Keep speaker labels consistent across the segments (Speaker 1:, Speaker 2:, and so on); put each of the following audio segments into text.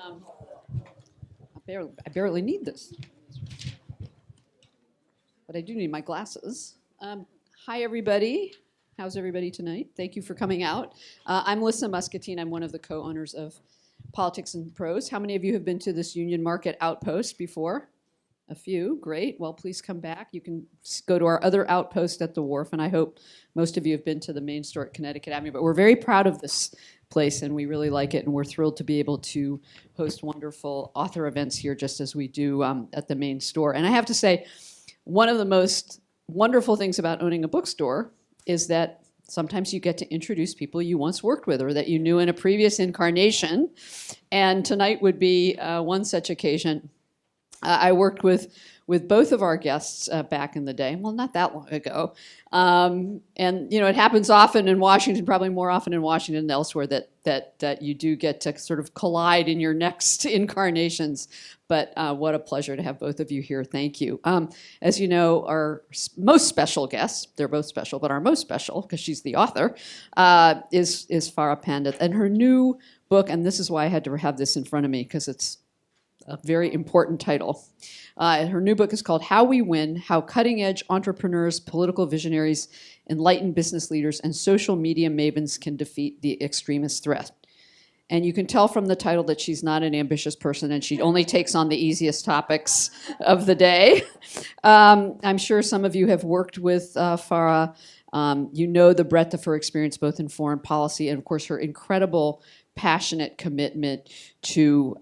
Speaker 1: I barely need this, but I do need my glasses. Hi, everybody. How's everybody tonight? Thank you for coming out. I'm Lissa Muscatine. I'm one of the co-owners of Politics and Prose. How many of you have been to this Union Market outpost before? A few. Great. Well, please come back. You can go to our other outpost at the wharf, and I hope most of you have been to the main store at Connecticut Avenue. But we're very proud of this place, and we really like it, and we're thrilled to be able to host wonderful author events here, just as we do at the main store. And I have to say, one of the most wonderful things about owning a bookstore is that sometimes you get to introduce people you once worked with or that you knew in a previous incarnation. And tonight would be one such occasion. I worked with both of our guests back in the day, well, not that long ago. And you know, it happens often in Washington, probably more often in Washington than elsewhere, that you do get to sort of collide in your next incarnations. But what a pleasure to have both of you here. Thank you. As you know, our most special guest, they're both special, but our most special, because she's the author, is Farah Pandith. And her new book, and this is why I had to have this in front of me, because it's a very important title. Her new book is called How We Win, How Cutting-Edge Entrepreneurs, Political Visionaries, Enlightened Business Leaders, and Social Media Mavens Can Defeat the Extremist Threat. And you can tell from the title that she's not an ambitious person, and she only takes on the easiest topics of the day. I'm sure some of you have worked with Farah. You know the breadth of her experience, both in foreign policy and, of course, her incredible, passionate commitment to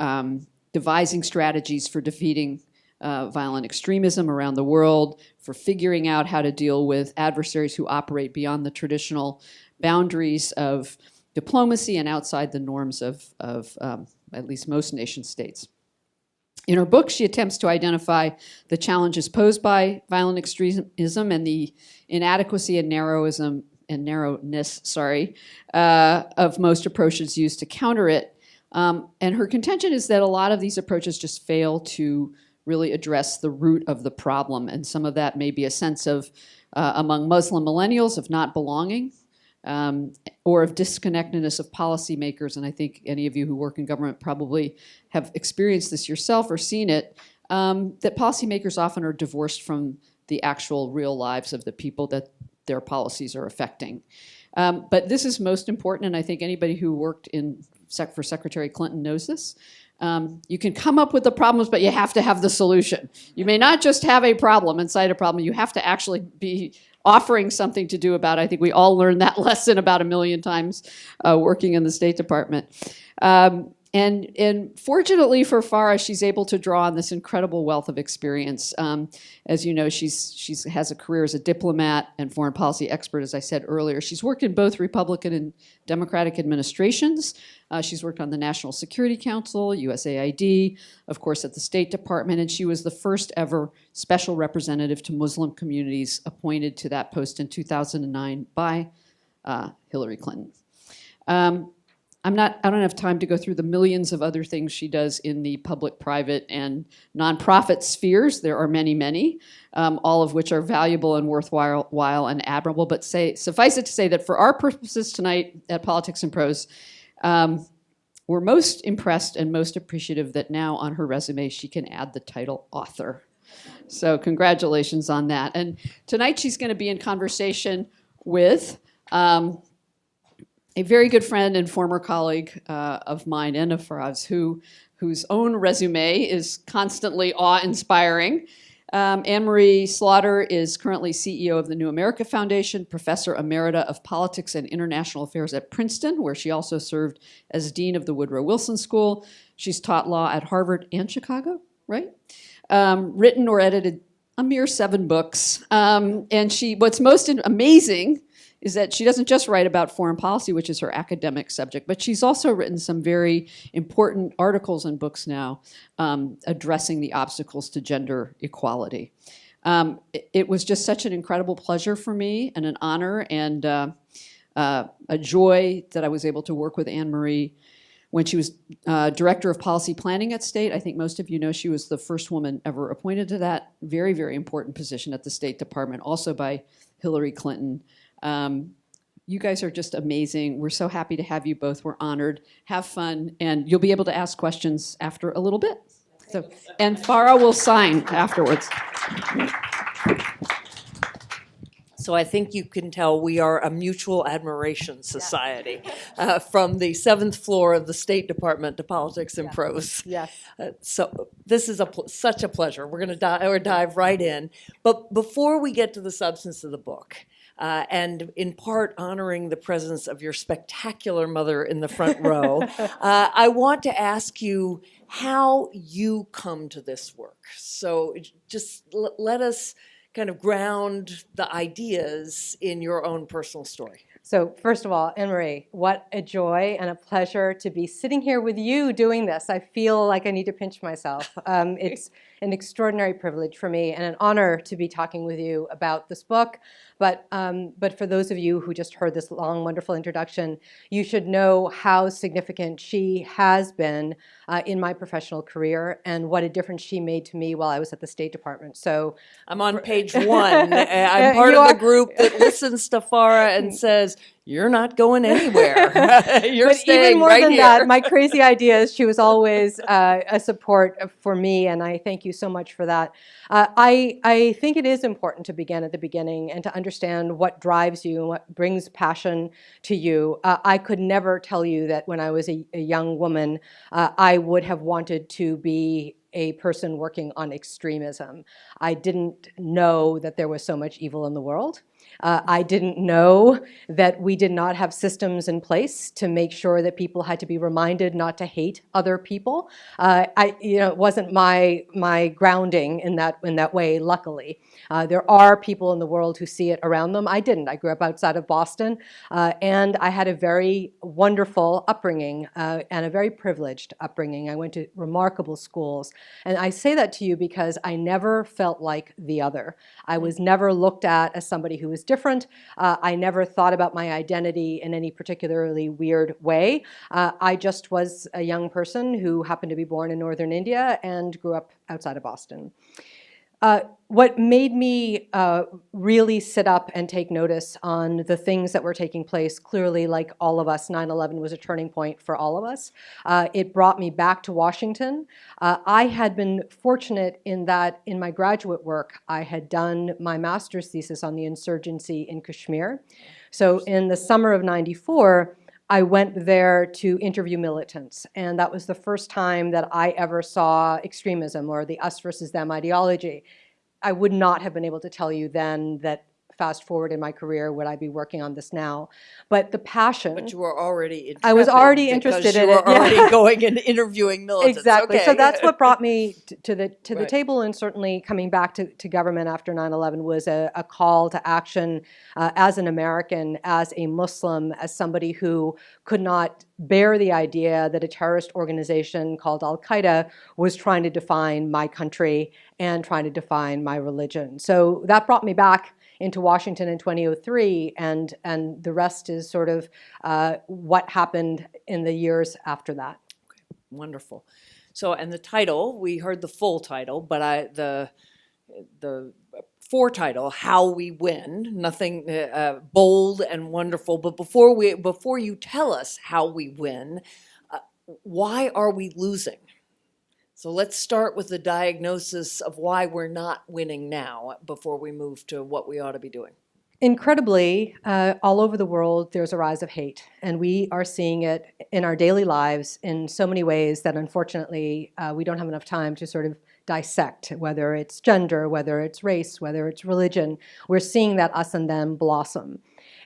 Speaker 1: devising strategies for defeating violent extremism around the world, for figuring out how to deal with adversaries who operate beyond the traditional boundaries of diplomacy and outside the norms of at least most nation states. In her book, she attempts to identify the challenges posed by violent extremism and the inadequacy and narrowness of most approaches used to counter it. And her contention is that a lot of these approaches just fail to really address the root of the problem. And some of that may be a sense of, among Muslim millennials, of not belonging, or of disconnectedness of policymakers. And I think any of you who work in government probably have experienced this yourself or seen it, that policymakers often are divorced from the actual real lives of the people that their policies are affecting. But this is most important, and I think anybody who worked for Secretary Clinton knows this. You can come up with the problems, but you have to have the solution. You may not just have a problem and cite a problem. You have to actually be offering something to do about it. I think we all learned that lesson about 1 million times working in the State Department. And fortunately for Farah, she's able to draw on this incredible wealth of experience. As you know, she has a career as a diplomat and foreign policy expert, as I said earlier. She's worked in both Republican and Democratic administrations. She's worked on the National Security Council, USAID, of course, at the State Department, and she was the first ever special representative to Muslim communities appointed to that post in 2009 by Hillary Clinton. I don't have time to go through the millions of other things she does in the public, private, and nonprofit spheres. There are many, many, all of which are valuable and worthwhile and admirable. But suffice it to say that for our purposes tonight at Politics and Prose, we're most impressed and most appreciative that now on her resume she can add the title author. So congratulations on that. And tonight she's going to be in conversation with a very good friend and former colleague of mine and of Farah's, whose own resume is constantly awe-inspiring. Anne-Marie Slaughter is currently CEO of the New America Foundation, Professor Emerita of Politics and International Affairs at Princeton, where she also served as Dean of the Woodrow Wilson School. She's taught law at Harvard and Chicago, right? Written or edited a mere 7 books. And what's most amazing is that she doesn't just write about foreign policy, which is her academic subject, but she's also written some very important articles and books now addressing the obstacles to gender equality. It was just such an incredible pleasure for me and an honor and a joy that I was able to work with Anne-Marie when she was Director of Policy Planning at State. I think most of you know she was the first woman ever appointed to that very, very important position at the State Department, also by Hillary Clinton. You guys are just amazing. We're so happy to have you both. We're honored. Have fun, and you'll be able to ask questions after a little bit. So, and Farah will sign afterwards.
Speaker 2: So I think you can tell we are a mutual admiration society, from the 7th floor of the State Department to politics and prose.
Speaker 3: Yes.
Speaker 2: So this is such a pleasure. We're going to dive right in. But before we get to the substance of the book, and in part honoring the presence of your spectacular mother in the front row, I want to ask you how you come to this work. So just let us kind of ground the ideas in your own personal story.
Speaker 3: So first of all, Anne-Marie, what a joy and a pleasure to be sitting here with you doing this. I feel like I need to pinch myself. It's an extraordinary privilege for me and an honor to be talking with you about this book. But for those of you who just heard this long, wonderful introduction, you should know how significant she has been in my professional career and what a difference she made to me while I was at the State Department. So
Speaker 2: I'm on page 1. I'm part of the group that listens to Farah and says, "You're not going anywhere. You're
Speaker 3: but
Speaker 2: staying
Speaker 3: even more
Speaker 2: right
Speaker 3: than
Speaker 2: here."
Speaker 3: that, my crazy ideas, she was always a support for me, and I thank you so much for that. I think it is important to begin at the beginning and to understand what drives you and what brings passion to you. I could never tell you that when I was a young woman, I would have wanted to be a person working on extremism. I didn't know that there was so much evil in the world. I didn't know that we did not have systems in place to make sure that people had to be reminded not to hate other people. It wasn't my grounding in that way, luckily. There are people in the world who see it around them. I didn't. I grew up outside of Boston, and I had a very wonderful upbringing and a very privileged upbringing. I went to remarkable schools. And I say that to you because I never felt like the other. I was never looked at as somebody who was different. I never thought about my identity in any particularly weird way. I just was a young person who happened to be born in northern India and grew up outside of Boston. What made me really sit up and take notice on the things that were taking place, clearly, like all of us, 9/11 was a turning point for all of us. It brought me back to Washington. I had been fortunate in that in my graduate work, I had done my master's thesis on the insurgency in Kashmir. So in the summer of '94, I went there to interview militants, and that was the first time that I ever saw extremism or the us versus them ideology. I would not have been able to tell you then that fast forward in my career, would I be working on this now? But the passion.
Speaker 2: But you were already intrepid.
Speaker 3: I was already interested in it.
Speaker 2: You were already going and interviewing militants.
Speaker 3: Exactly.
Speaker 2: Okay.
Speaker 3: So that's what brought me to the
Speaker 2: Right.
Speaker 3: table, and certainly coming back to government after 9/11 was a call to action as an American, as a Muslim, as somebody who could not bear the idea that a terrorist organization called Al-Qaeda was trying to define my country and trying to define my religion. So that brought me back into Washington in 2003, and the rest is sort of what happened in the years after that.
Speaker 2: Okay. Wonderful. So, and the title, we heard the full title, but the foretitle, How We Win, nothing bold and wonderful. But before you tell us how we win, why are we losing? So let's start with the diagnosis of why we're not winning now before we move to what we ought to be doing.
Speaker 3: Incredibly, all over the world, there's a rise of hate, and we are seeing it in our daily lives in so many ways that unfortunately we don't have enough time to sort of dissect, whether it's gender, whether it's race, whether it's religion. We're seeing that us and them blossom.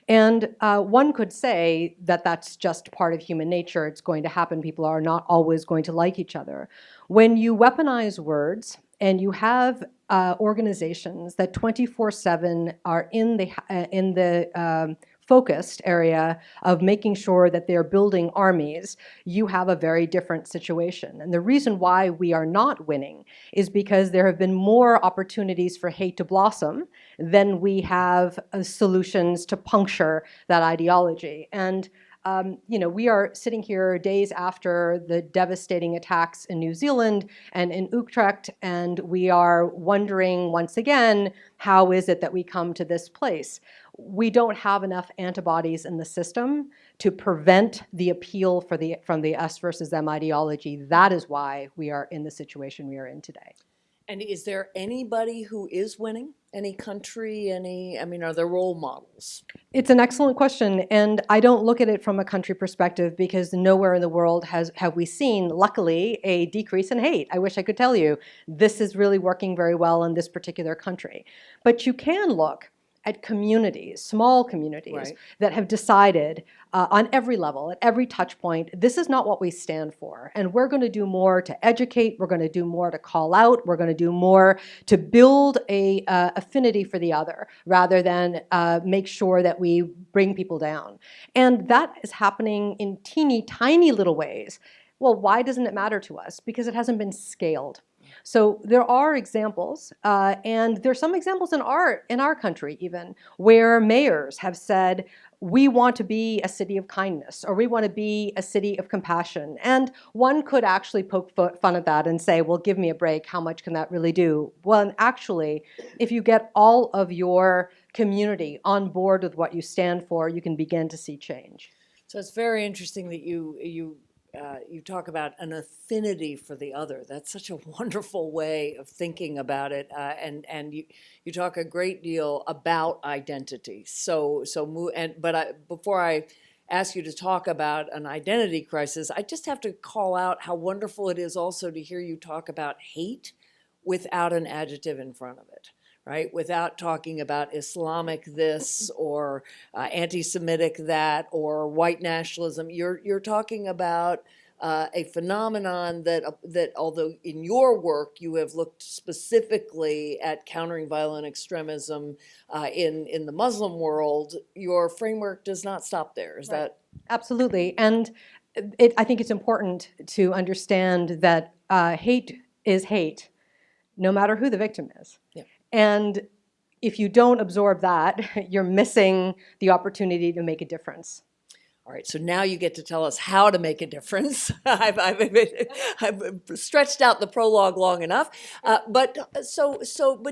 Speaker 3: And one could say that that's just part of human nature. It's going to happen. People are not always going to like each other. When you weaponize words and you have organizations that 24/7 are in the focused area of making sure that they're building armies, you have a very different situation. And the reason why we are not winning is because there have been more opportunities for hate to blossom than we have solutions to puncture that ideology. And We are sitting here days after the devastating attacks in New Zealand and in Utrecht, and we are wondering once again, how is it that we come to this place? We don't have enough antibodies in the system to prevent the appeal from the us versus them ideology. That is why we are in the situation we are in today.
Speaker 2: And is there anybody who is winning? Any country, are there role models?
Speaker 3: It's an excellent question, and I don't look at it from a country perspective because nowhere in the world have we seen, luckily, a decrease in hate. I wish I could tell you this is really working very well in this particular country. But you can look at communities, small communities,
Speaker 2: right,
Speaker 3: that have decided on every level, at every touch point, this is not what we stand for. And we're going to do more to educate, we're going to do more to call out, we're going to do more to build a affinity for the other, rather than make sure that we bring people down. And that is happening in teeny tiny little ways. Well, why doesn't it matter to us? Because it hasn't been scaled. So there are examples, and there's some examples in our country even, where mayors have said, we want to be a city of kindness, or we want to be a city of compassion. And one could actually poke fun at that and say, well, give me a break, how much can that really do? Well, and actually, if you get all of your community on board with what you stand for, you can begin to see change.
Speaker 2: So it's very interesting that you talk about an affinity for the other. That's such a wonderful way of thinking about it, and you talk a great deal about identity. Before I ask you to talk about an identity crisis, I just have to call out how wonderful it is also to hear you talk about hate without an adjective in front of it. Right, without talking about Islamic this or anti-Semitic that or white nationalism, you're talking about a phenomenon that although in your work you have looked specifically at countering violent extremism in the Muslim world, your framework does not stop there. Is that
Speaker 3: absolutely? And I think it's important to understand that hate is hate, no matter who the victim is. Yeah. And if you don't absorb that, you're missing the opportunity to make a difference.
Speaker 2: All right, so now you get to tell us how to make a difference. I've stretched out the prologue long enough, but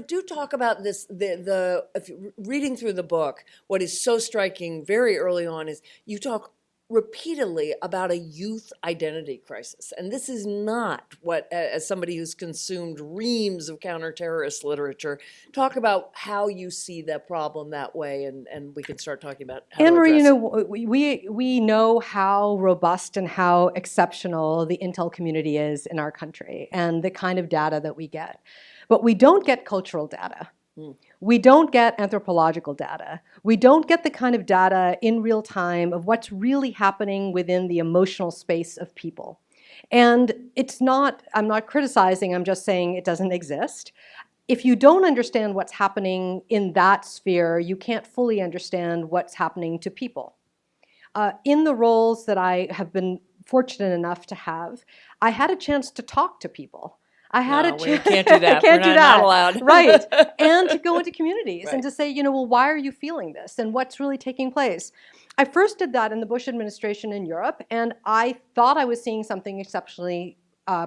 Speaker 2: do talk about this. If reading through the book, what is so striking very early on is you talk repeatedly about a youth identity crisis. And this is not what, as somebody who's consumed reams of counter-terrorist literature, talk about how you see that problem that way, and we can start talking about how to address it.
Speaker 3: We know how robust and how exceptional the intel community is in our country and the kind of data that we get. But we don't get cultural data. We don't get anthropological data. We don't get the kind of data in real time of what's really happening within the emotional space of people. And I'm not criticizing, I'm just saying it doesn't exist. If you don't understand what's happening in that sphere, you can't fully understand what's happening to people. In the roles that I have been fortunate enough to have, I had a chance to talk to people.
Speaker 2: We can't do that. We're not allowed.
Speaker 3: Right. And to go into communities
Speaker 2: right.
Speaker 3: and to say, well, why are you feeling this? And what's really taking place? I first did that in the Bush administration in Europe, and I thought I was seeing something exceptionally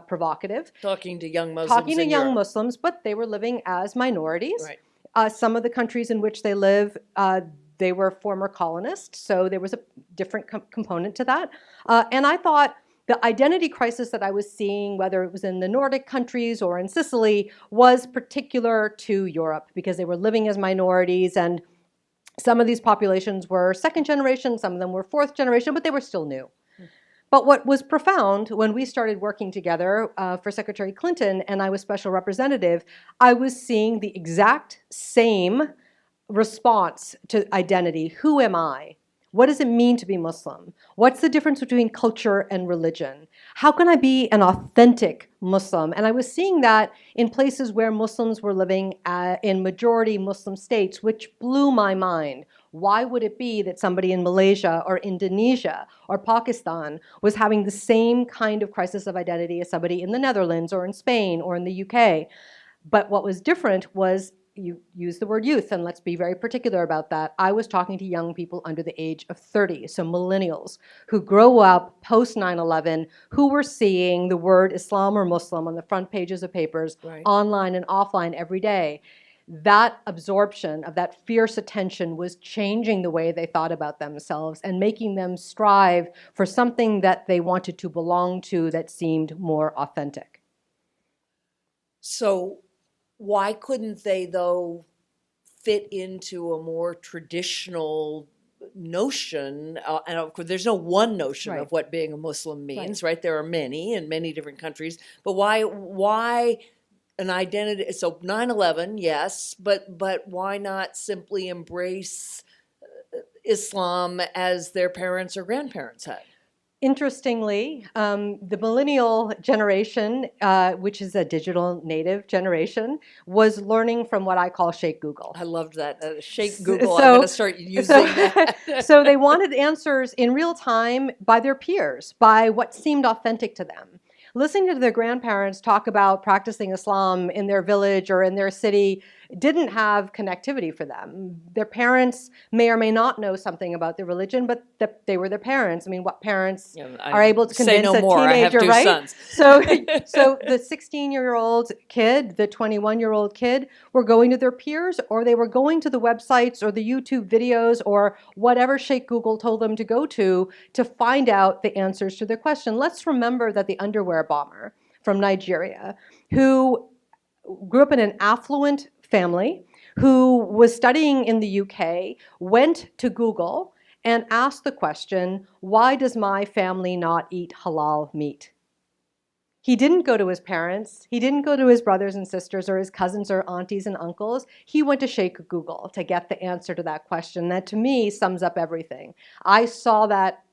Speaker 3: provocative.
Speaker 2: Talking to young Muslims
Speaker 3: Muslims, but they were living as minorities.
Speaker 2: Right.
Speaker 3: Some of the countries in which they live, they were former colonists, so there was a different component to that. And I thought, the identity crisis that I was seeing, whether it was in the Nordic countries or in Sicily, was particular to Europe because they were living as minorities, and some of these populations were second generation, some of them were fourth generation, but they were still new. But what was profound when we started working together for Secretary Clinton and I was special representative, I was seeing the exact same response to identity. Who am I? What does it mean to be Muslim? What's the difference between culture and religion? How can I be an authentic Muslim? And I was seeing that in places where Muslims were living in majority Muslim states, which blew my mind. Why would it be that somebody in Malaysia or Indonesia or Pakistan was having the same kind of crisis of identity as somebody in the Netherlands or in Spain or in the UK? But what was different was you use the word youth, and let's be very particular about that. I was talking to young people under the age of 30, so millennials, who grow up post 9/11, who were seeing the word Islam or Muslim on the front pages of papers,
Speaker 2: Right.
Speaker 3: online and offline every day. That absorption of that fierce attention was changing the way they thought about themselves and making them strive for something that they wanted to belong to that seemed more authentic.
Speaker 2: So why couldn't they, though, fit into a more traditional notion? And of course, there's no one notion
Speaker 3: Right.
Speaker 2: of what being a Muslim means, right? There are many in many different countries. But why an identity? So 9/11, yes, but why not simply embrace Islam as their parents or grandparents had?
Speaker 3: Interestingly, the millennial generation, which is a digital native generation, was learning from what I call Shake Google.
Speaker 2: I loved that. Shake Google.
Speaker 3: So-
Speaker 2: I'm going to start using that.
Speaker 3: So they wanted answers in real time by their peers, by what seemed authentic to them. Listening to their grandparents talk about practicing Islam in their village or in their city didn't have connectivity for them. Their parents may or may not know something about their religion, but they were their parents. I mean, what parents are able to
Speaker 2: say
Speaker 3: convince
Speaker 2: no
Speaker 3: a
Speaker 2: more. I have
Speaker 3: teenager,
Speaker 2: two
Speaker 3: right?
Speaker 2: sons.
Speaker 3: So the 16-year-old kid, the 21-year-old kid were going to their peers, or they were going to the websites or the YouTube videos or whatever Sheikh Google told them to go to find out the answers to their question. Let's remember that the underwear bomber from Nigeria, who grew up in an affluent family, who was studying in the UK, went to Google and asked the question, why does my family not eat halal meat? He didn't go to his parents. He didn't go to his brothers and sisters or his cousins or aunties and uncles. He went to Sheikh Google to get the answer to that question. That, to me, sums up everything. I saw that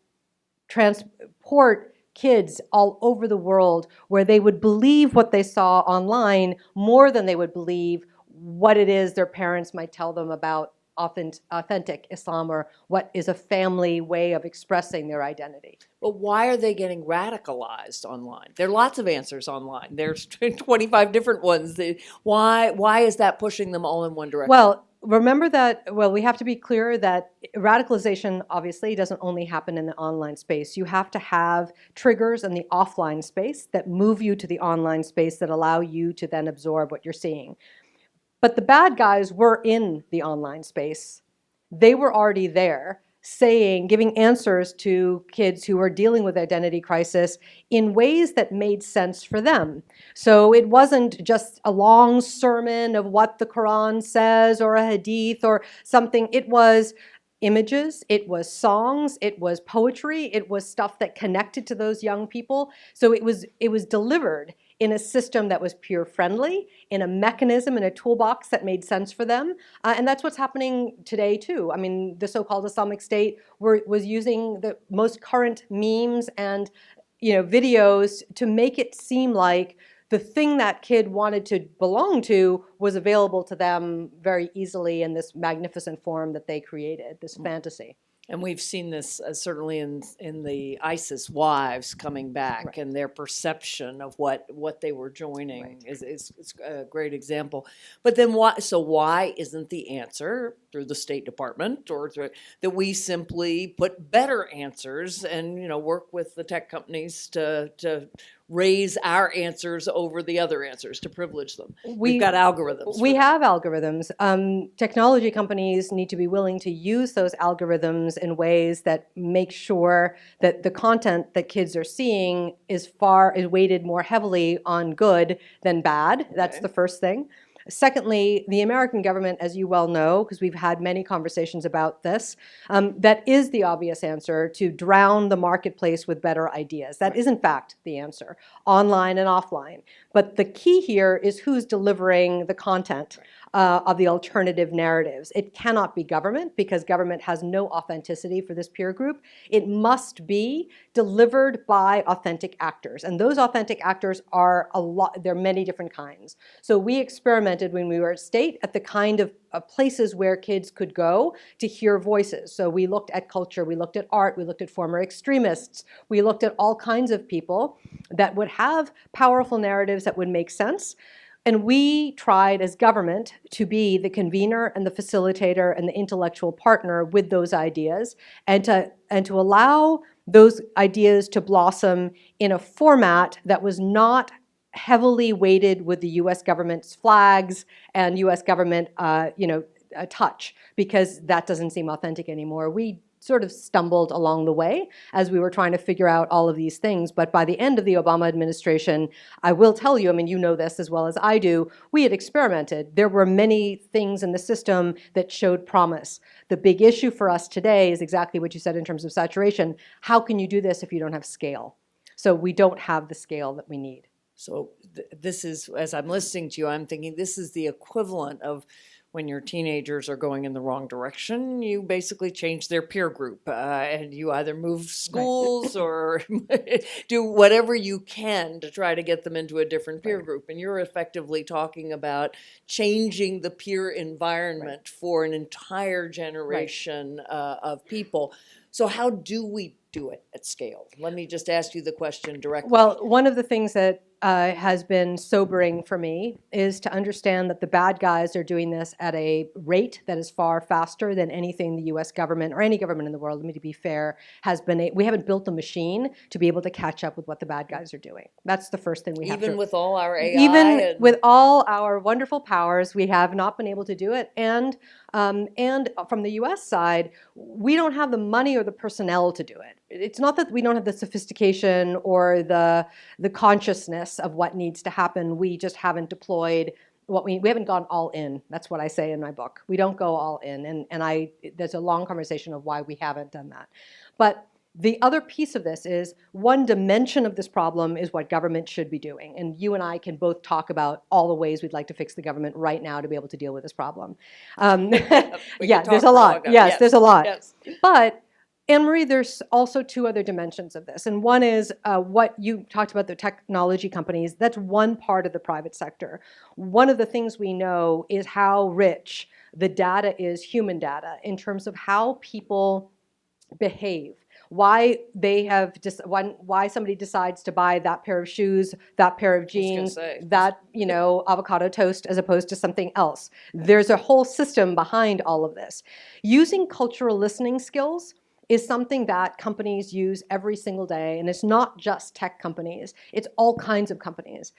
Speaker 3: transport kids all over the world, where they would believe what they saw online more than they would believe what it is their parents might tell them about authentic Islam, or what is a family way of expressing their identity.
Speaker 2: But why are they getting radicalized online? There are lots of answers online. There's 25 different ones. Why is that pushing them all in one direction?
Speaker 3: Well, remember that, we have to be clear that radicalization obviously doesn't only happen in the online space. You have to have triggers in the offline space that move you to the online space, that allow you to then absorb what you're seeing. But the bad guys were in the online space. They were already there, giving answers to kids who were dealing with identity crisis in ways that made sense for them. So it wasn't just a long sermon of what the Quran says or a hadith or something. It was images, it was songs, it was poetry, it was stuff that connected to those young people. So it was delivered in a system that was peer friendly, in a mechanism, in a toolbox that made sense for them. And that's what's happening today too. I mean, the so-called Islamic State was using the most current memes and videos to make it seem like the thing that kid wanted to belong to was available to them very easily in this magnificent form that they created, this fantasy.
Speaker 2: And we've seen this certainly in the ISIS wives coming back,
Speaker 3: Right.
Speaker 2: and their perception of what they were joining
Speaker 3: Right.
Speaker 2: is a great example. But then why isn't the answer through the State Department or that we simply put better answers and work with the tech companies to raise our answers over the other answers, to privilege them? We've got algorithms.
Speaker 3: We have algorithms. Technology companies need to be willing to use those algorithms in ways that make sure that the content that kids are seeing is weighted more heavily on good than bad. That's the first thing. Secondly, the American government, as you well know, because we've had many conversations about this, that is the obvious answer, to drown the marketplace with better ideas. That is, in fact, the answer, online and offline. But the key here is who's delivering the content of the alternative narratives. It cannot be government, because government has no authenticity for this peer group. It must be delivered by authentic actors. And those authentic actors are there are many different kinds. So we experimented when we were at State at the kind of places where kids could go to hear voices. So we looked at culture, we looked at art, we looked at former extremists, we looked at all kinds of people that would have powerful narratives that would make sense. And we tried as government to be the convener and the facilitator and the intellectual partner with those ideas, and to allow those ideas to blossom in a format that was not heavily weighted with the U.S. government's flags and U.S. government, touch, because that doesn't seem authentic anymore. We sort of stumbled along the way as we were trying to figure out all of these things. But by the end of the Obama administration, I will tell you, I mean, you know this as well as I do, we had experimented. There were many things in the system that showed promise. The big issue for us today is exactly what you said in terms of saturation. How can you do this if you don't have scale? So we don't have the scale that we need.
Speaker 2: So this is, as I'm listening to you, I'm thinking this is the equivalent of when your teenagers are going in the wrong direction, you basically change their peer group, and you either move schools or do whatever you can to try to get them into a different peer group. And you're effectively talking about changing the peer environment for an entire generation of people. So how do we do it at scale? Let me just ask you the question directly.
Speaker 3: Well, one of the things that has been sobering for me is to understand that the bad guys are doing this at a rate that is far faster than anything the U.S. government or any government in the world, to be fair, has been. We haven't built the machine to be able to catch up with what the bad guys are doing. That's the first thing we have to.
Speaker 2: Even with all our AI?
Speaker 3: Even with all our wonderful powers, we have not been able to do it. And from the U.S. side, we don't have the money or the personnel to do it. It's not that we don't have the sophistication or the consciousness of what needs to happen. We just haven't deployed we haven't gone all in. That's what I say in my book. We don't go all in. And there's a long conversation of why we haven't done that. But the other piece of this is one dimension of this problem is what government should be doing. And you and I can both talk about all the ways we'd like to fix the government right now to be able to deal with this problem. Yeah, there's a lot. Yes, there's a lot. Yes. But Anne-Marie, there's also two other dimensions of this. And one is what you talked about, the technology companies. That's one part of the private sector. One of the things we know is how rich the data is, human data, in terms of how people behave. Why somebody decides to buy that pair of shoes, that pair of jeans, that avocado toast as opposed to something else. There's a whole system behind all of this. Using cultural listening skills is something that companies use every single day, and it's not just tech companies, it's all kinds of companies.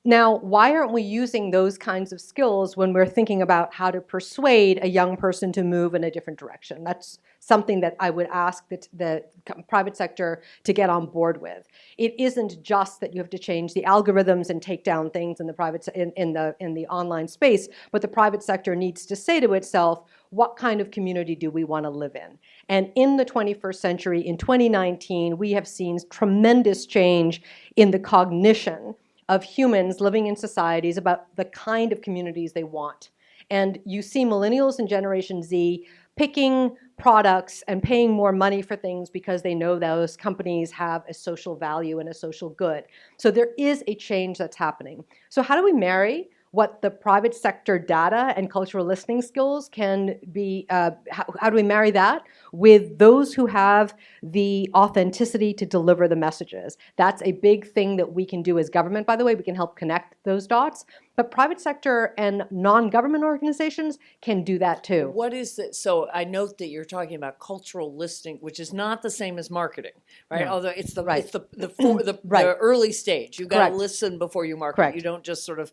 Speaker 3: Now, why aren't we using those kinds of skills when we're thinking about how to persuade a young person to move in a different direction? That's something that I would ask the private sector to get on board with. It isn't just that you have to change the algorithms and take down things in the online space, but the private sector needs to say to itself, what kind of community do we want to live in? And in the 21st century, in 2019, we have seen tremendous change in the cognition of humans living in societies about the kind of communities they want. And you see millennials and Generation Z picking products and paying more money for things because they know those companies have a social value and a social good. So there is a change that's happening. So how do we marry what the private sector data and cultural listening skills can be, how do we marry that with those who have the authenticity to deliver the messages? That's a big thing that we can do as government, by the way. We can help connect those dots. But private sector and non-government organizations can do that too.
Speaker 2: What is it? So I note that you're talking about cultural listening, which is not the same as marketing, right?
Speaker 3: No.
Speaker 2: Although it's the
Speaker 3: Right.
Speaker 2: the early stage. You've got
Speaker 3: Correct.
Speaker 2: to listen before you market.
Speaker 3: Correct.
Speaker 2: You don't just sort of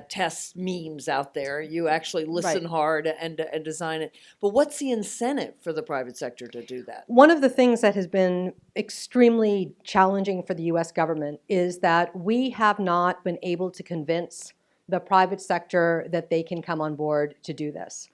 Speaker 2: test memes out there. You actually listen
Speaker 3: Right.
Speaker 2: hard and design it. But what's the incentive for the private sector to do that?
Speaker 3: One of the things that has been extremely challenging for the U.S. government is that we have not been able to convince the private sector that they can come on board to do this.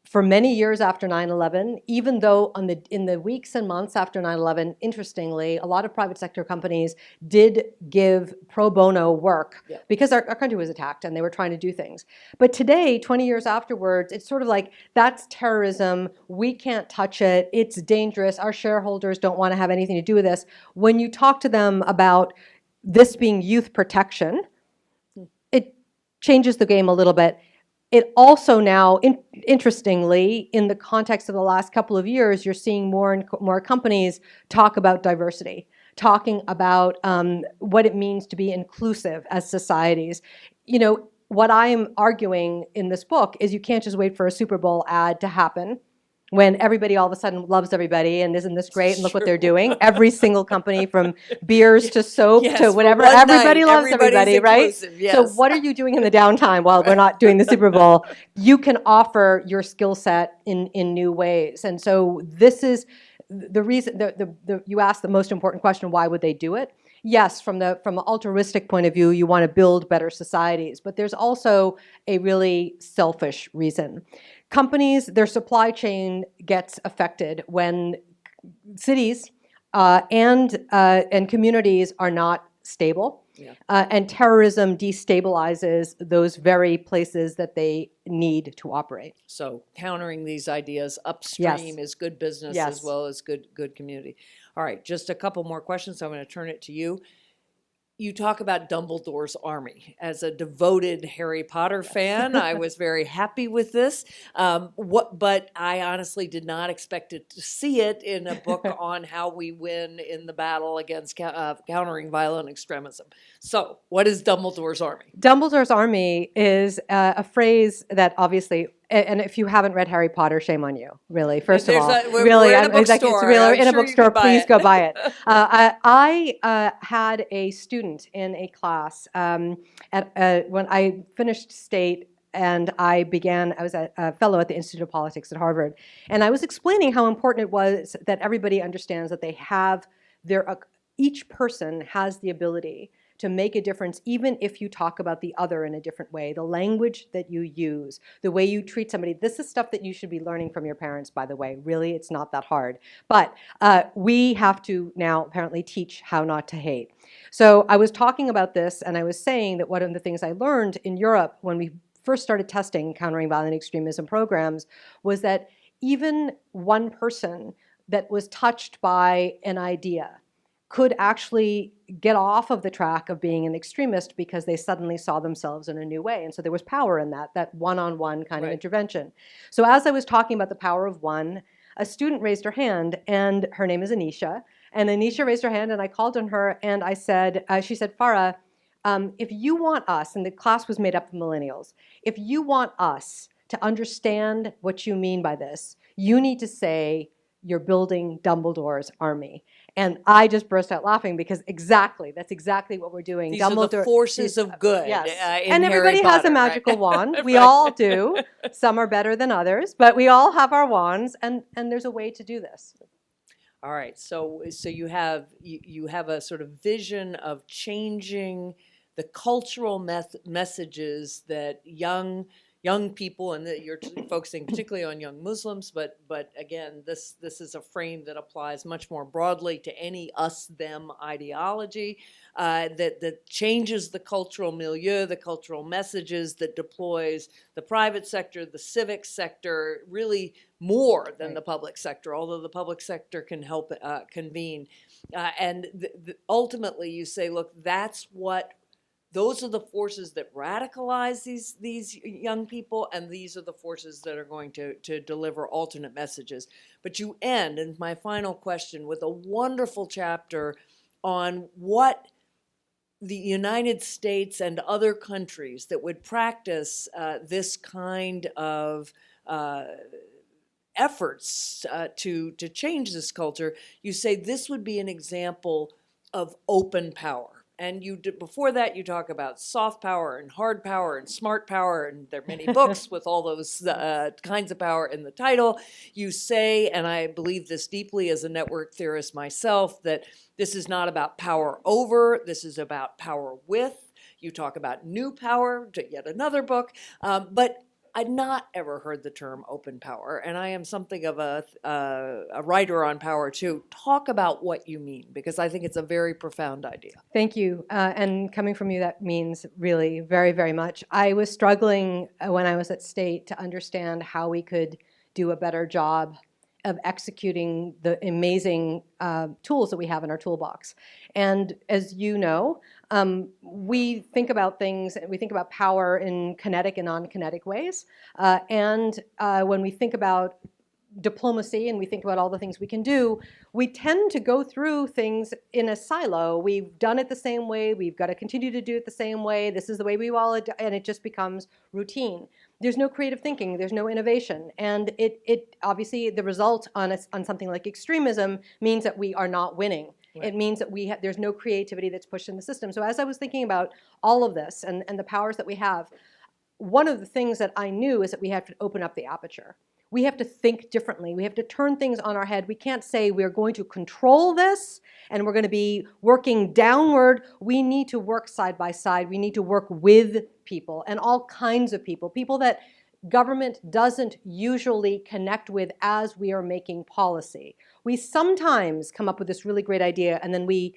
Speaker 3: For many years after 9/11, even though in the weeks and months after 9/11, interestingly, a lot of private sector companies did give pro bono work because our country was attacked and they were trying to do things. But today, 20 years afterwards, it's sort of like, that's terrorism, we can't touch it, it's dangerous, our shareholders don't want to have anything to do with this. When you talk to them about this being youth protection, it changes the game a little bit. It also now, interestingly, in the context of the last couple of years, you're seeing more and more companies talk about diversity, talking about what it means to be inclusive as societies. what I'm arguing in this book is you can't just wait for a Super Bowl ad to happen when everybody all of a sudden loves everybody and isn't this great and look what they're doing. Every single company from beers to soap
Speaker 2: Yes,
Speaker 3: to
Speaker 2: for
Speaker 3: whatever,
Speaker 2: one
Speaker 3: everybody
Speaker 2: night,
Speaker 3: loves everybody, right?
Speaker 2: inclusive, yes.
Speaker 3: So what are you doing in the downtime while we're not doing the Super Bowl? You can offer your skill set in new ways. And so this is the reason, you asked the most important question, why would they do it? Yes, from the altruistic point of view, you want to build better societies, but there's also a really selfish reason. Companies, their supply chain gets affected when cities and communities are not stable, and terrorism destabilizes those very places that they need to operate.
Speaker 2: So countering these ideas upstream is good business as well as good community. All right, just a couple more questions. I'm going to turn it to you. You talk about Dumbledore's army. As a devoted Harry Potter fan, I was very happy with this. But I honestly did not expect to see it in a book on how we win in the battle against countering violent extremism. So, what is Dumbledore's army?
Speaker 3: Dumbledore's army is a phrase that obviously, and if you haven't read Harry Potter, shame on you, really, first of all.
Speaker 2: We're in a bookstore.
Speaker 3: It's in a bookstore, please go buy it. I had a student in a class when I finished state and I was a fellow at the Institute of Politics at Harvard. And I was explaining how important it was that everybody understands that they have each person has the ability to make a difference, even if you talk about the other in a different way. The language that you use, the way you treat somebody. This is stuff that you should be learning from your parents, by the way. Really, it's not that hard. But we have to now apparently teach how not to hate. So I was talking about this, and I was saying that one of the things I learned in Europe when we first started testing countering violent extremism programs was that even one person that was touched by an idea could actually get off of the track of being an extremist because they suddenly saw themselves in a new way. And so there was power in that one-on-one kind of intervention. So as I was talking about the power of one, a student raised her hand, and her name is Anisha. And Anisha raised her hand, and I called on her, and I said, she said, Farah, if you want us, and the class was made up of millennials, if you want us to understand what you mean by this, you need to say you're building Dumbledore's army. And I just burst out laughing because that's exactly what we're doing.
Speaker 2: These are the forces of good.
Speaker 3: Yes.
Speaker 2: In
Speaker 3: and everybody
Speaker 2: Harry
Speaker 3: has
Speaker 2: Potter,
Speaker 3: a magical wand. We
Speaker 2: Right.
Speaker 3: all do. Some are better than others, but we all have our wands, and there's a way to do this.
Speaker 2: All right. So you have a sort of vision of changing the cultural messages that young people, and that you're focusing particularly on young Muslims, but again, this is a frame that applies much more broadly to any us-them ideology that changes the cultural milieu, the cultural messages, that deploys the private sector, the civic sector, really more than the public sector, although the public sector can help convene. And ultimately, you say, look, those are the forces that radicalize these young people, and these are the forces that are going to deliver alternate messages. But you end, and my final question, with a wonderful chapter on what the United States and other countries that would practice this kind of efforts to change this culture. You say this would be an example of open power. And before that, you talk about soft power and hard power and smart power, and there are many books with all those kinds of power in the title. You say, and I believe this deeply as a network theorist myself, that this is not about power over, this is about power with. You talk about new power, yet another book, but I'd not ever heard the term open power, and I am something of a writer on power too. Talk about what you mean, because I think it's a very profound idea.
Speaker 3: Thank you. And coming from you, that means really very, very much. I was struggling when I was at State to understand how we could do a better job of executing the amazing tools that we have in our toolbox. And as you know, we think about things, we think about power in kinetic and non-kinetic ways. And when we think about diplomacy and we think about all the things we can do, we tend to go through things in a silo. We've done it the same way. We've got to continue to do it the same way. This is the way we all, and it just becomes routine. There's no creative thinking. There's no innovation. And it obviously, the result on something like extremism means that we are not winning. Right. It means that there's no creativity that's pushed in the system. So as I was thinking about all of this and the powers that we have, one of the things that I knew is that we have to open up the aperture. We have to think differently. We have to turn things on our head. We can't say we're going to control this and we're going to be working downward. We need to work side by side. We need to work with people and all kinds of people, people that government doesn't usually connect with as we are making policy. We sometimes come up with this really great idea and then we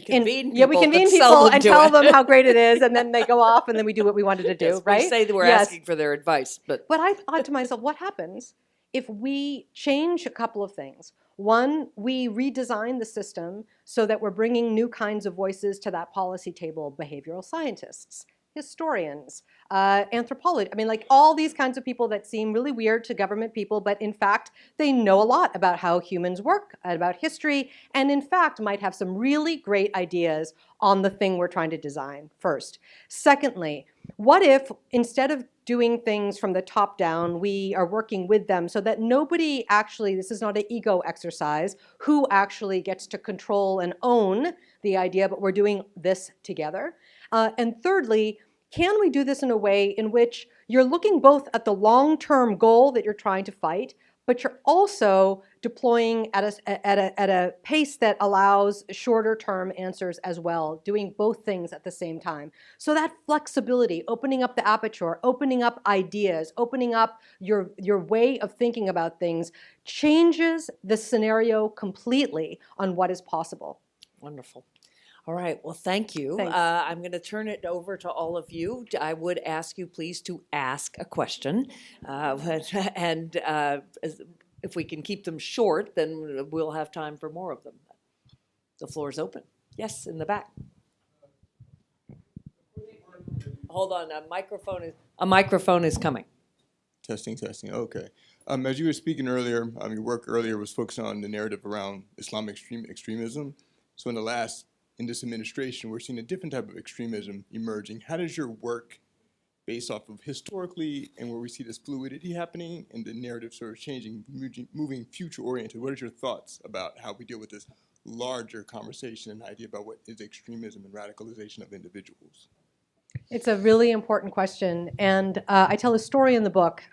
Speaker 3: convene people and tell them how great it is, and then they go off, and then we do what we wanted to do,
Speaker 2: yes,
Speaker 3: right?
Speaker 2: We say that we're asking for their advice. But
Speaker 3: I thought to myself, what happens if we change a couple of things? One, we redesign the system so that we're bringing new kinds of voices to that policy table, behavioral scientists, historians, anthropology. I mean, like all these kinds of people that seem really weird to government people, but in fact, they know a lot about how humans work, about history, and in fact might have some really great ideas on the thing we're trying to design first. Secondly, what if instead of doing things from the top down, we are working with them so that nobody actually, this is not an ego exercise, who actually gets to control and own the idea, but we're doing this together. And thirdly, can we do this in a way in which you're looking both at the long-term goal that you're trying to fight, but you're also deploying at a pace that allows shorter-term answers as well, doing both things at the same time. So that flexibility, opening up the aperture, opening up ideas, opening up your way of thinking about things changes the scenario completely on what is possible.
Speaker 2: Wonderful. All right. Well, thank you. I'm going to turn it over to all of you. I would ask you, please, to ask a question. And if we can keep them short, then we'll have time for more of them. The floor is open. Yes, in the back. Hold on. A microphone is coming.
Speaker 4: Testing. Okay. As you were speaking earlier, your work earlier was focused on the narrative around Islamic extremism. So in this administration, we're seeing a different type of extremism emerging. How does your work, based off of historically and where we see this fluidity happening and the narrative sort of changing, moving future-oriented, what are your thoughts about how we deal with this larger conversation and idea about what is extremism and radicalization of individuals?
Speaker 3: It's a really important question, and I tell a story in the book,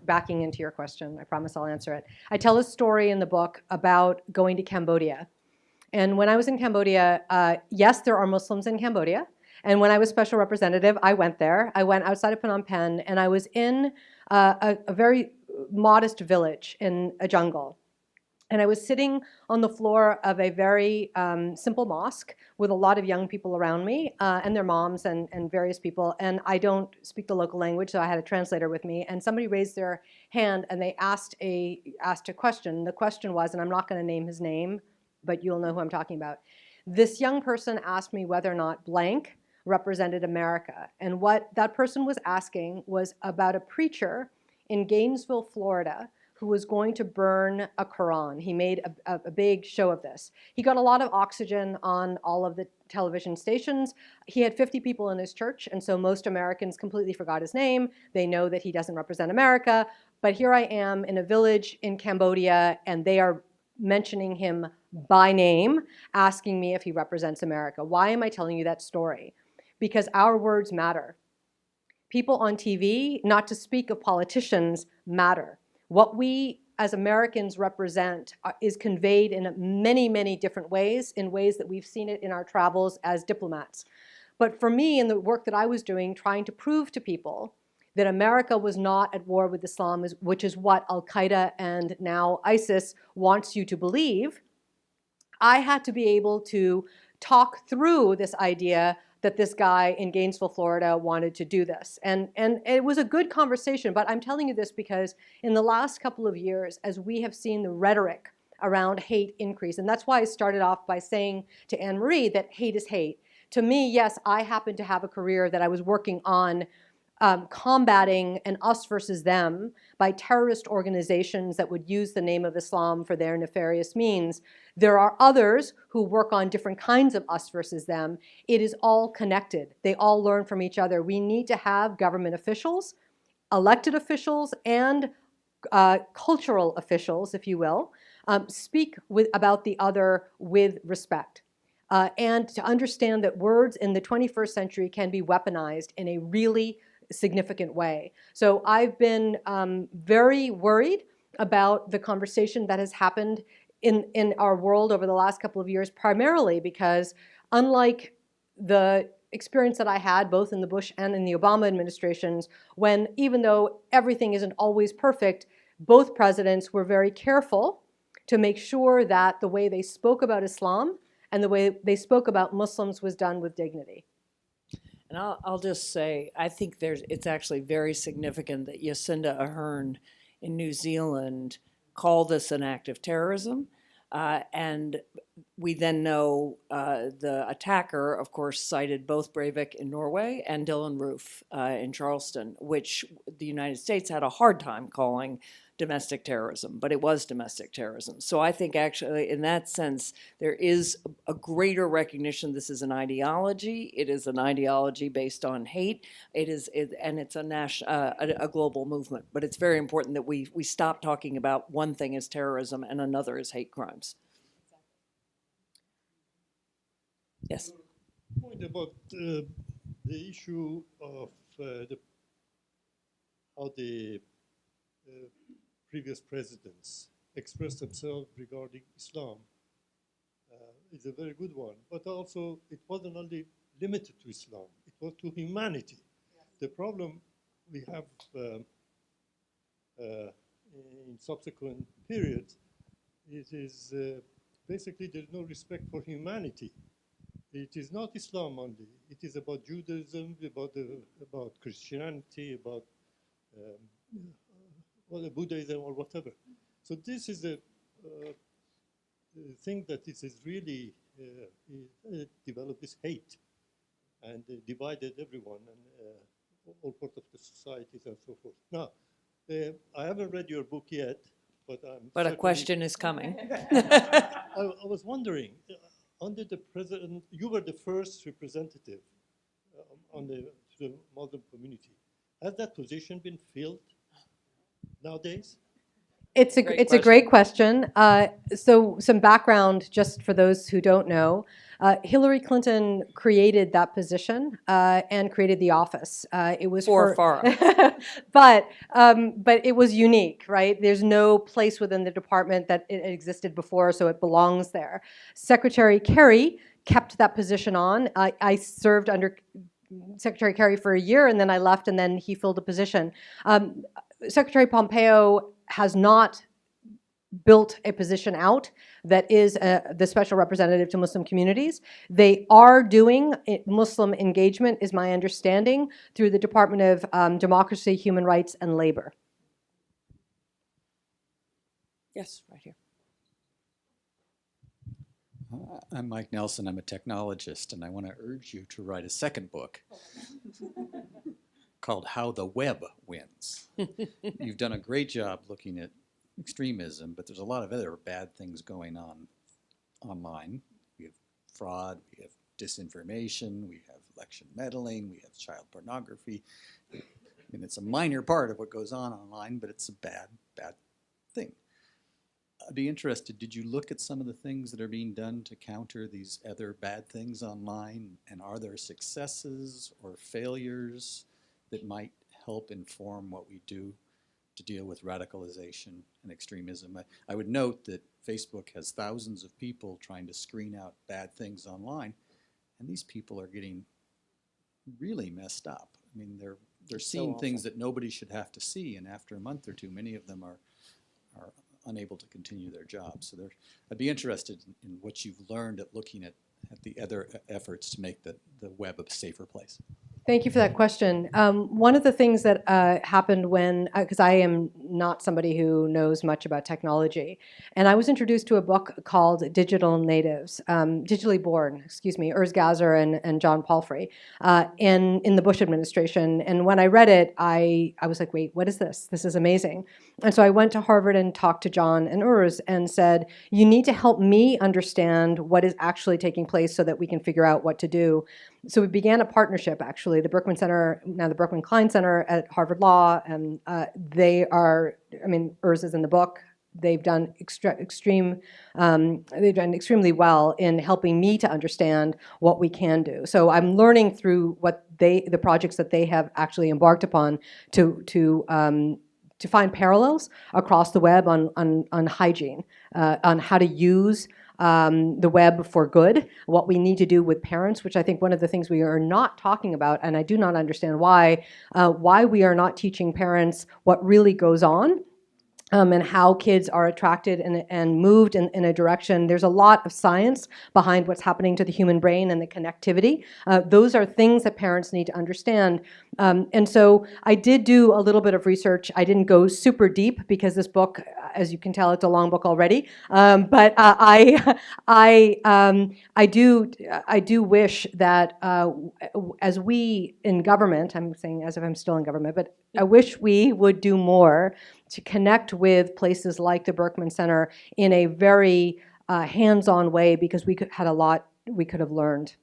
Speaker 3: backing into your question, I promise I'll answer it. I tell a story in the book about going to Cambodia. And when I was in Cambodia, yes, there are Muslims in Cambodia. And when I was special representative, I went there. I went outside of Phnom Penh, and I was in a very modest village in a jungle. And I was sitting on the floor of a very simple mosque with a lot of young people around me and their moms and various people. And I don't speak the local language, so I had a translator with me. And somebody raised their hand, and they asked a question. The question was, and I'm not going to name his name, but you'll know who I'm talking about. This young person asked me whether or not blank represented America. And what that person was asking was about a preacher in Gainesville, Florida, who was going to burn a Quran. He made a big show of this. He got a lot of oxygen on all of the television stations. He had 50 people in his church, and so most Americans completely forgot his name. They know that he doesn't represent America. But here I am in a village in Cambodia, and they are mentioning him by name, asking me if he represents America. Why am I telling you that story? Because our words matter. People on TV, not to speak of politicians, matter. What we as Americans represent is conveyed in many, many different ways, in ways that we've seen it in our travels as diplomats. But for me, in the work that I was doing, trying to prove to people that America was not at war with Islam, which is what Al-Qaeda and now ISIS wants you to believe, I had to be able to talk through this idea that this guy in Gainesville, Florida wanted to do this. And it was a good conversation, but I'm telling you this because in the last couple of years, as we have seen the rhetoric around hate increase, and that's why I started off by saying to Anne-Marie that hate is hate. To me, yes, I happen to have a career that I was working on combating an us versus them by terrorist organizations that would use the name of Islam for their nefarious means. There are others who work on different kinds of us versus them. It is all connected. They all learn from each other. We need to have government officials, elected officials, and cultural officials, if you will, speak about the other with respect. And to understand that words in the 21st century can be weaponized in a really significant way. So I've been very worried about the conversation that has happened in our world over the last couple of years, primarily because unlike the experience that I had both in the Bush and in the Obama administrations, when even though everything isn't always perfect, both presidents were very careful to make sure that the way they spoke about Islam and the way they spoke about Muslims was done with dignity.
Speaker 2: And I'll just say, I think it's actually very significant that Jacinda Ardern in New Zealand called this an act of terrorism. And we then know the attacker, of course, cited both Breivik in Norway and Dylan Roof in Charleston, which the United States had a hard time calling domestic terrorism, but it was domestic terrorism. So I think actually in that sense, there is a greater recognition this is an ideology. It is an ideology based on hate. And it's a global movement. But it's very important that we stop talking about one thing as terrorism and another as hate crimes. Yes.
Speaker 5: Point about the issue of how the previous presidents expressed themselves regarding Islam is a very good one. But also, it wasn't only limited to Islam, it was to humanity. Yes. The problem we have in subsequent periods is basically there's no respect for humanity. It is not Islam only. It is about Judaism, about Christianity, about Buddhism or whatever. So this is a thing that is really developed this hate and divided everyone and all parts of the societies and so forth. Now, I haven't read your book yet, but
Speaker 2: a question is coming.
Speaker 5: I was wondering, under the president, you were the first representative on the Muslim community. Has that position been filled nowadays?
Speaker 3: It's a great question. So some background, just for those who don't know. Hillary Clinton created that position and created the office. It was
Speaker 2: for Farah.
Speaker 3: but it was unique, right? There's no place within the department that it existed before, so it belongs there. Secretary Kerry kept that position on. I served under Secretary Kerry for a year, and then I left, and then he filled the position. Secretary Pompeo has not built a position out that is the special representative to Muslim communities. They are doing Muslim engagement, is my understanding, through the Department of Democracy, Human Rights, and Labor.
Speaker 2: Yes, right here.
Speaker 6: I'm Mike Nelson. I'm a technologist, and I want to urge you to write a second book called How the Web Wins. You've done a great job looking at extremism, but there's a lot of other bad things going on online. We have fraud, we have disinformation, we have election meddling, we have child pornography. I mean, it's a minor part of what goes on online, but it's a bad, bad thing. I'd be interested, did you look at some of the things that are being done to counter these other bad things online? And are there successes or failures that might help inform what we do to deal with radicalization and extremism? I would note that Facebook has thousands of people trying to screen out bad things online, and these people are getting really messed up. I mean, they're seeing things that nobody should have to see, and after a month or two, many of them are unable to continue their jobs. So I'd be interested in what you've learned at looking at the other efforts to make the web a safer place.
Speaker 3: Thank you for that question. One of the things that happened when, because I am not somebody who knows much about technology, and I was introduced to a book called Digital Natives, Digitally Born, excuse me, Urs Gasser and John Palfrey, in the Bush administration. And when I read it, I was like, wait, what is this? This is amazing. And so I went to Harvard and talked to John and Urs and said, you need to help me understand what is actually taking place so that we can figure out what to do. So we began a partnership, actually, the Berkman Center, now the Berkman Klein Center at Harvard Law, and they are, I mean, Urs is in the book. They've done they've done extremely well in helping me to understand what we can do. So I'm learning through the projects that they have actually embarked upon to find parallels across the web on hygiene, on how to use the web for good, what we need to do with parents, which I think one of the things we are not talking about, and I do not understand why we are not teaching parents what really goes on. And how kids are attracted and moved in a direction. There's a lot of science behind what's happening to the human brain and the connectivity. Those are things that parents need to understand. And so I did do a little bit of research. I didn't go super deep because this book, as you can tell, it's a long book already. But I do wish that as we in government, I'm saying as if I'm still in government, but I wish we would do more to connect with places like the Berkman Center in a very hands-on way, because we had a lot we could have learned.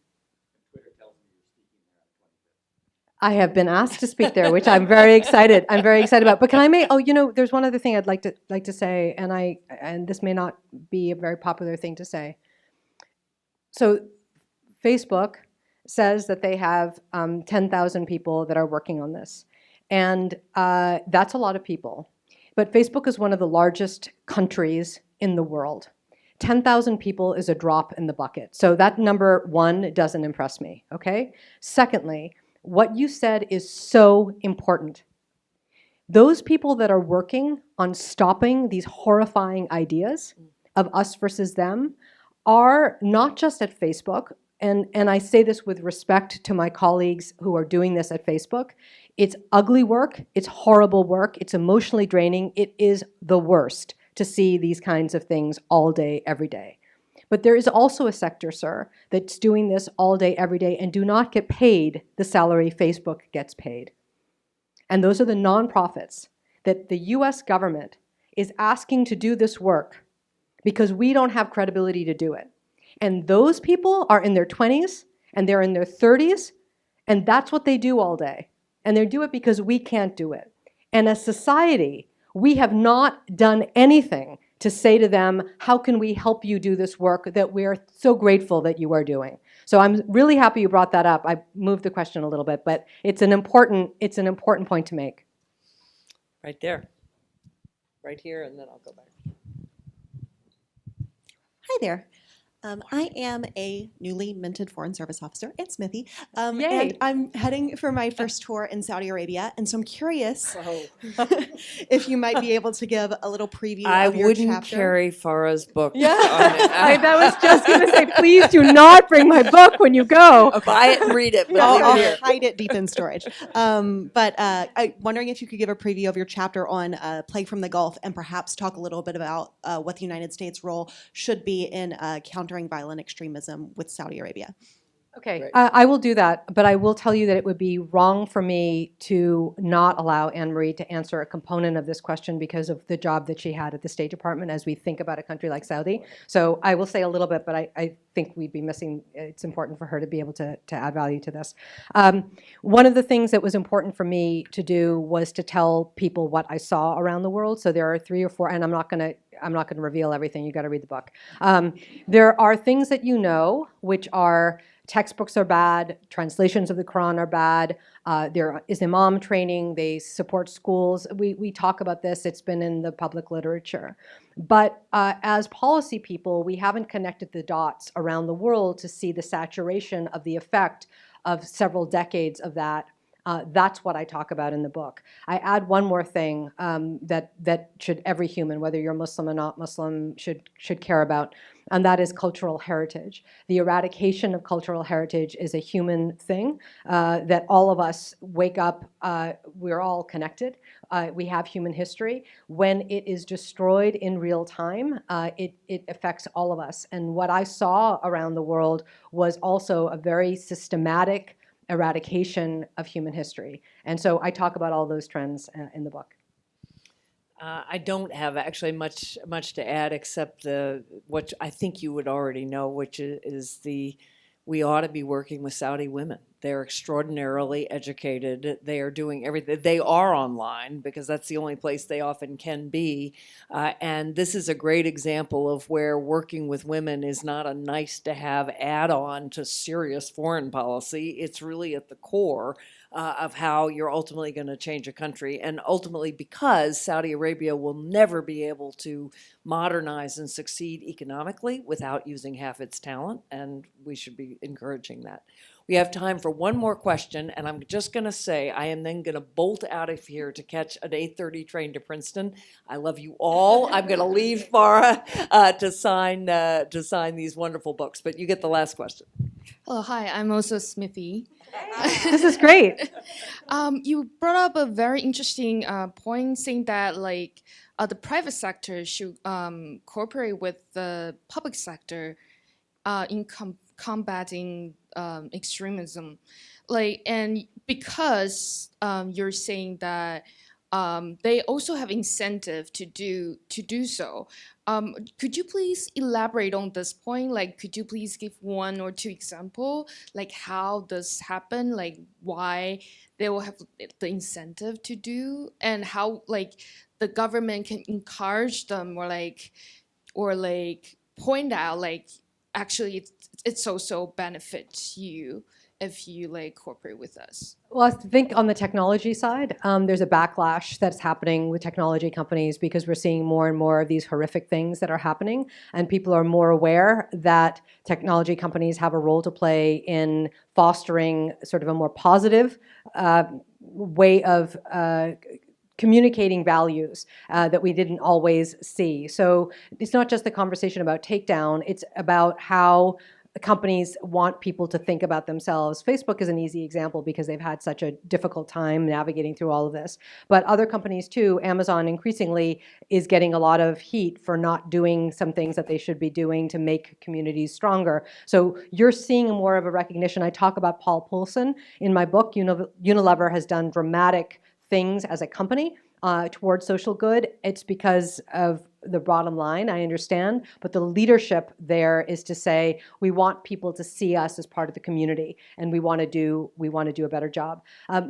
Speaker 3: I have been asked to speak there, which I'm very excited. I'm very excited about. But can I make? Oh, there's one other thing I'd like to say, and this may not be a very popular thing to say. So, Facebook says that they have 10,000 people that are working on this, and that's a lot of people. But Facebook is one of the largest countries in the world. 10,000 people is a drop in the bucket. So that number one doesn't impress me, okay? Secondly, what you said is so important. Those people that are working on stopping these horrifying ideas of us versus them are not just at Facebook, and I say this with respect to my colleagues who are doing this at Facebook. It's ugly work, it's horrible work, it's emotionally draining, it is the worst to see these kinds of things all day, every day. But there is also a sector, sir, that's doing this all day, every day, and do not get paid the salary Facebook gets paid. And those are the nonprofits that the US government is asking to do this work because we don't have credibility to do it. And those people are in their 20s and they're in their 30s, and that's what they do all day. And they do it because we can't do it. And as society, we have not done anything to say to them, how can we help you do this work that we're so grateful that you are doing? So I'm really happy you brought that up. I moved the question a little bit, but it's an important point to make.
Speaker 2: Right there. Right here, and then I'll go back.
Speaker 7: Hi there. I am a newly minted Foreign Service officer at Smithy,
Speaker 3: Yay.
Speaker 7: and I'm heading for my first tour in Saudi Arabia, and so I'm curious if you might be able to give a little preview of your chapter.
Speaker 2: I wouldn't carry Farah's book.
Speaker 3: Yeah, I was just going to say, please do not bring my book when you go.
Speaker 2: Buy it and read it. But
Speaker 7: I'll
Speaker 2: leave it here.
Speaker 7: hide it deep in storage. But I'm wondering if you could give a preview of your chapter on Plague from the Gulf, and perhaps talk a little bit about what the United States' role should be in countering violent extremism with Saudi Arabia.
Speaker 3: Okay, I will do that, but I will tell you that it would be wrong for me to not allow Anne-Marie to answer a component of this question because of the job that she had at the State Department as we think about a country like Saudi. So I will say a little bit, but I think we'd be missing, it's important for her to be able to add value to this. One of the things that was important for me to do was to tell people what I saw around the world. So there are 3 or 4, and I'm not going to reveal everything. You got to read the book. There are things that you know, which are textbooks are bad, translations of the Quran are bad, there is imam training, they support schools. We talk about this, it's been in the public literature. But as policy people, we haven't connected the dots around the world to see the saturation of the effect of several decades of that That's what I talk about in the book. I add one more thing that should every human, whether you're Muslim or not Muslim, should care about, and that is cultural heritage. The eradication of cultural heritage is a human thing that all of us wake up. We're all connected. We have human history. When it is destroyed in real time, it affects all of us. And what I saw around the world was also a very systematic eradication of human history. And so I talk about all those trends in the book.
Speaker 2: I don't have actually much to add except what I think you would already know, which is we ought to be working with Saudi women. They're extraordinarily educated. They are doing everything. They are online because that's the only place they often can be. And this is a great example of where working with women is not a nice to have add-on to serious foreign policy. It's really at the core of how you're ultimately going to change a country. And ultimately, because Saudi Arabia will never be able to modernize and succeed economically without using half its talent, and we should be encouraging that. We have time for one more question, and I'm just going to say I am then going to bolt out of here to catch an 8:30 train to Princeton. I love you all. I'm going to leave Farah to sign these wonderful books, but you get the last question.
Speaker 8: Hello, hi, I'm also Smithy.
Speaker 3: This is great.
Speaker 8: You brought up a very interesting point, saying that the private sector should cooperate with the public sector in combating extremism. And because you're saying that they also have incentive to do so. Could you please elaborate on this point? Could you please give one or two example, how this happen, why they will have the incentive to do, and how the government can encourage them or point out actually it's also benefits you if you cooperate with us.
Speaker 3: Well, I think on the technology side, there's a backlash that's happening with technology companies because we're seeing more and more of these horrific things that are happening, and people are more aware that technology companies have a role to play in fostering sort of a more positive way of communicating values that we didn't always see. So it's not just the conversation about takedown, it's about how companies want people to think about themselves. Facebook is an easy example because they've had such a difficult time navigating through all of this. But other companies too, Amazon increasingly is getting a lot of heat for not doing some things that they should be doing to make communities stronger. So you're seeing more of a recognition. I talk about Paul Poulsen in my book. Unilever has done dramatic things as a company towards social good. It's because of the bottom line, I understand, but the leadership there is to say we want people to see us as part of the community, and we want to do a better job.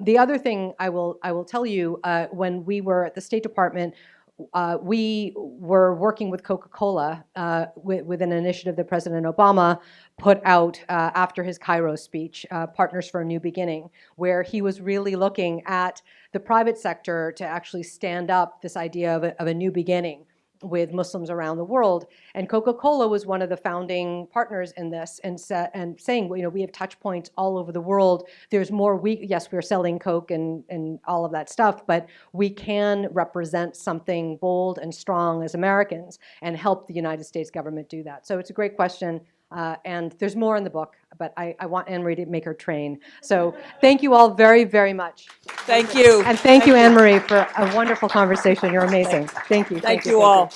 Speaker 3: The other thing I will tell you, when we were at the State Department, we were working with Coca-Cola with an initiative that President Obama put out after his Cairo speech, Partners for a New Beginning, where he was really looking at the private sector to actually stand up this idea of a new beginning with Muslims around the world. And Coca-Cola was one of the founding partners in this, and saying, we have touch points all over the world. There's more, yes, we're selling Coke and all of that stuff, but we can represent something bold and strong as Americans and help the United States government do that. So it's a great question. And there's more in the book, but I want Anne-Marie to make her train. So thank you all very, very much.
Speaker 2: Thank you.
Speaker 3: And thank you, Anne-Marie, for a wonderful conversation. You're amazing. Thank you.
Speaker 2: Thank you all.